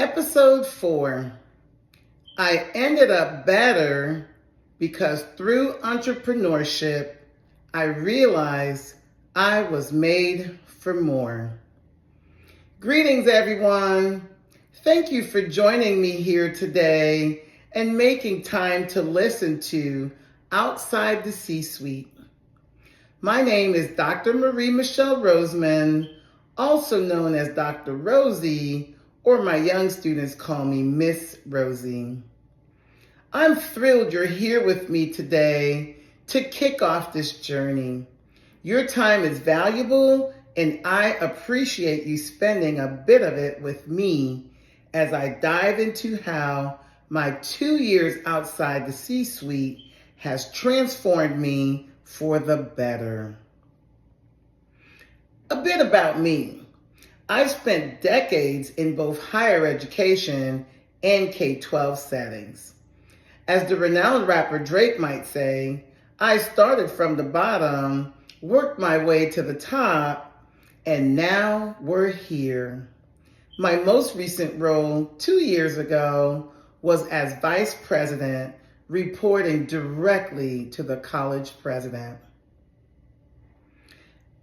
Episode 4. I ended up better because through entrepreneurship, I realized I was made for more. Greetings, everyone. Thank you for joining me here today and making time to listen to Outside the C-Suite. My name is Dr. Marie Michelle Rosemond, also known as Dr. Rosie, or my young students call me Miss Rosie. I'm thrilled you're here with me today to kick off this journey. Your time is valuable, and I appreciate you spending a bit of it with me as I dive into how my 2 years outside the C-Suite has transformed me for the better. A bit about me. I've spent decades in both higher education and K-12 settings. As the renowned rapper Drake might say, I started from the bottom, worked my way to the top, and now we're here. My most recent role 2 years ago was as vice president, reporting directly to the college president.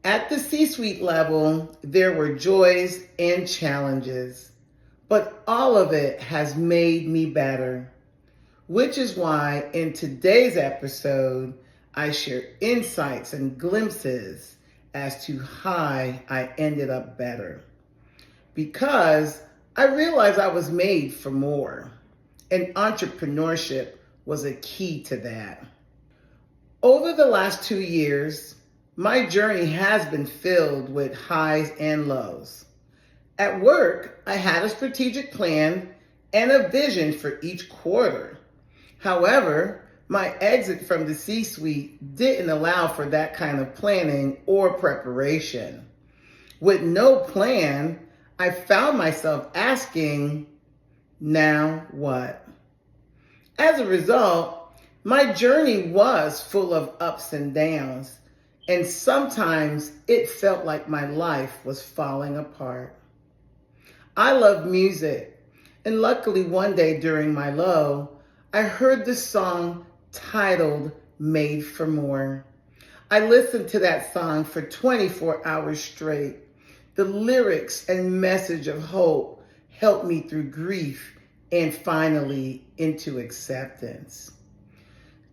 At the C-suite level, there were joys and challenges, but all of it has made me better, which is why in today's episode, I share insights and glimpses as to how I ended up better. Because I realized I was made for more, and entrepreneurship was a key to that. Over the last 2 years, my journey has been filled with highs and lows. At work, I had a strategic plan and a vision for each quarter. However, my exit from the C-suite didn't allow for that kind of planning or preparation. With no plan, I found myself asking, now what? As a result, my journey was full of ups and downs, and sometimes it felt like my life was falling apart. I love music, and luckily one day during my low, I heard the song titled Made for More. I listened to that song for 24 hours straight. The lyrics and message of hope helped me through grief and finally into acceptance.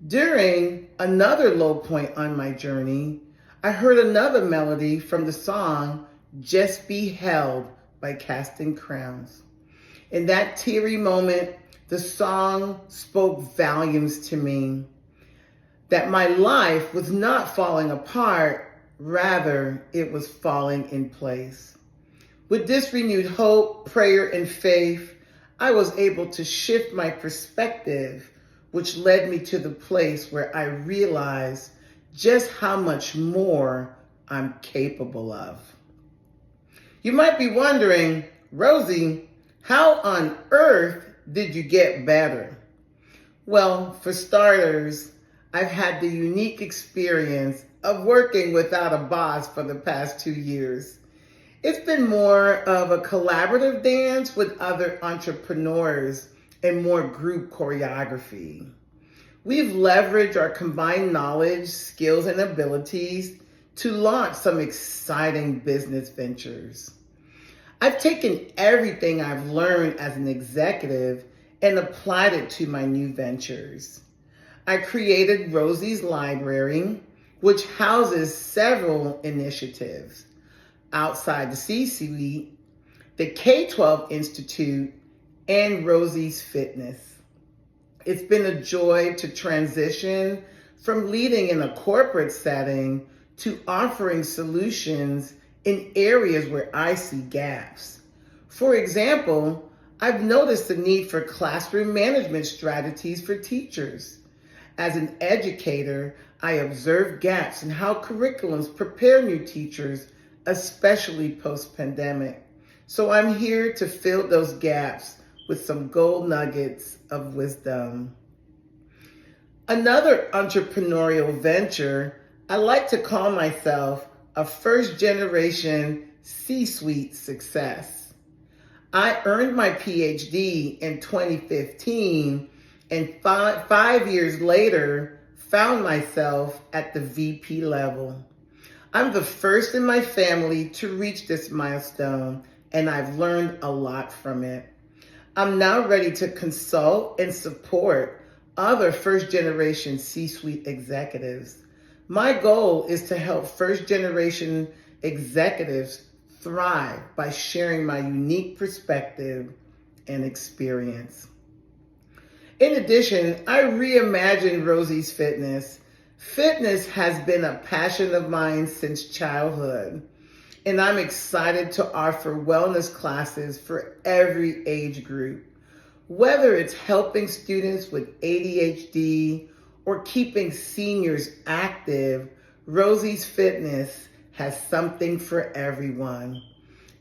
During another low point on my journey, I heard another melody from the song Just Be Held by Casting Crowns. In that teary moment, the song spoke volumes to me, that my life was not falling apart, rather it was falling in place. With this renewed hope, prayer, and faith, I was able to shift my perspective, which led me to the place where I realized just how much more I'm capable of. You might be wondering, Rosie, how on earth did you get better? Well, for starters, I've had the unique experience of working without a boss for the past 2 years. It's been more of a collaborative dance with other entrepreneurs and more group choreography. We've leveraged our combined knowledge, skills, and abilities to launch some exciting business ventures. I've taken everything I've learned as an executive and applied it to my new ventures. I created Rosie's Library, which houses several initiatives. Outside the C-Suite, the K-12 Institute, and Rosie's Fitness. It's been a joy to transition from leading in a corporate setting to offering solutions in areas where I see gaps. For example, I've noticed the need for classroom management strategies for teachers. As an educator, I observe gaps in how curriculums prepare new teachers, especially post-pandemic. So I'm here to fill those gaps with some gold nuggets of wisdom. Another entrepreneurial venture, I like to call myself a first-generation C-suite success. I earned my PhD in 2015, and five years later, found myself at the VP level. I'm the first in my family to reach this milestone, and I've learned a lot from it. I'm now ready to consult and support other first-generation C-suite executives. My goal is to help first-generation executives thrive by sharing my unique perspective and experience. In addition, I reimagined Rosie's Fitness. Fitness has been a passion of mine since childhood, and I'm excited to offer wellness classes for every age group. Whether it's helping students with ADHD or keeping seniors active, Rosie's Fitness has something for everyone.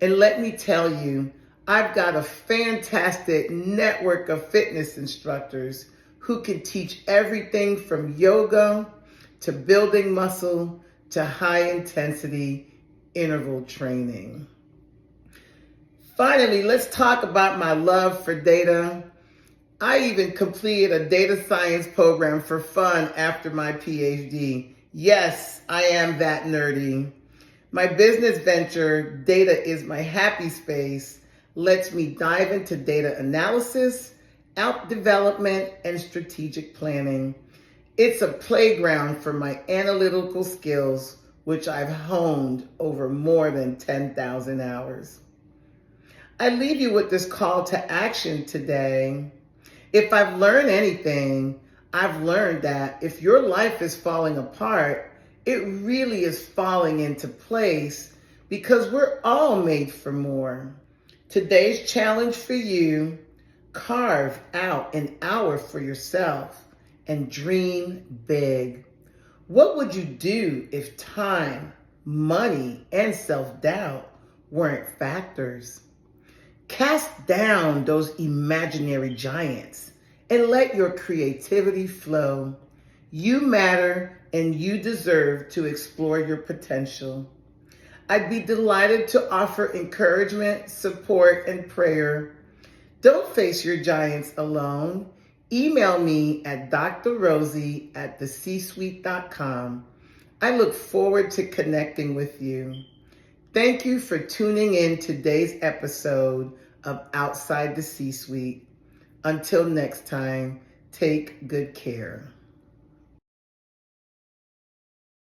And let me tell you, I've got a fantastic network of fitness instructors who can teach everything from yoga to building muscle to high intensity interval training. Finally, let's talk about my love for data. I even completed a data science program for fun after my PhD. Yes, I am that nerdy. My business venture, Data is My Happy Space, lets me dive into data analysis, app development, and strategic planning. It's a playground for my analytical skills, which I've honed over more than 10,000 hours. I leave you with this call to action today. If I've learned anything, I've learned that if your life is falling apart, it really is falling into place because we're all made for more. Today's challenge for you: carve out an hour for yourself and dream big. What would you do if time, money, and self-doubt weren't factors? Cast down those imaginary giants and let your creativity flow. You matter and you deserve to explore your potential. I'd be delighted to offer encouragement, support, and prayer. Don't face your giants alone. Email me at drrosie@thecsuite.com. I look forward to connecting with you. Thank you for tuning in today's episode of Outside the C-Suite. Until next time, take good care.